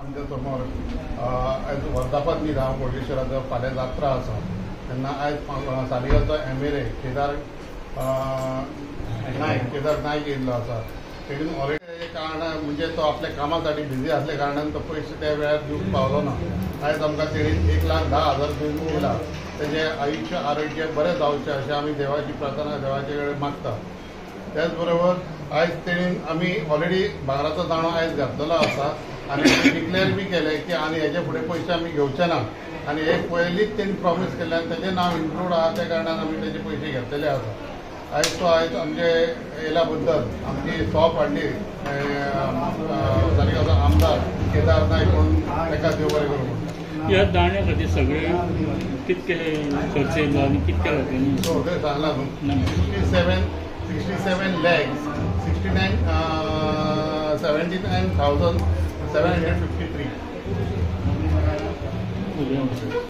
आमच्या समोर आज वर्धापन दीन हांव बोडगेश्वराचो फाल्यां जात्रा आसा तेन्ना आयज सालिगांवचो MLA केदार नायक येयल्लो आसा. तेणीन ऑलरेडी कारणान म्हणजे तो आपल्या कामा साठी बिझी असल्या कारणान तो पयशे त्या वेळार दिवंक पावलो ना. आयज आमकां तेणीन 1,10,000 दिवन दिला. तेजें आयुश्य आरोग्य बरें जावचें अशें आमी देवाची प्रार्थना देवाचे कडेन मागता. त्याच बरोबर आयज तेणीन आमी ऑलरेडी भांगराचो दाणो आयज घातलेलो आसा आनी डिक्लेअर बी केलें की आनी हेजे फुडें पयशे आमी घेवचे ना आनी हे पयलींच तेणी प्रॉमिस केल्ल्यान तेजें नांव इन्क्लूड आहा त्या कारणान आमी तेजे पयशे घेतलेले आसा. आयज आमचे येयल्या बद्दल आमची सॉप हाडली सालिगांवचो आमदार केदार नायक म्हणून ताका देव बरें करूं. ह्या दाण्या खातीर सगळे कितके खर्च येयलो आनी कितके लोकांनी सगळें सांगला न्हू 67 lakhs 79,753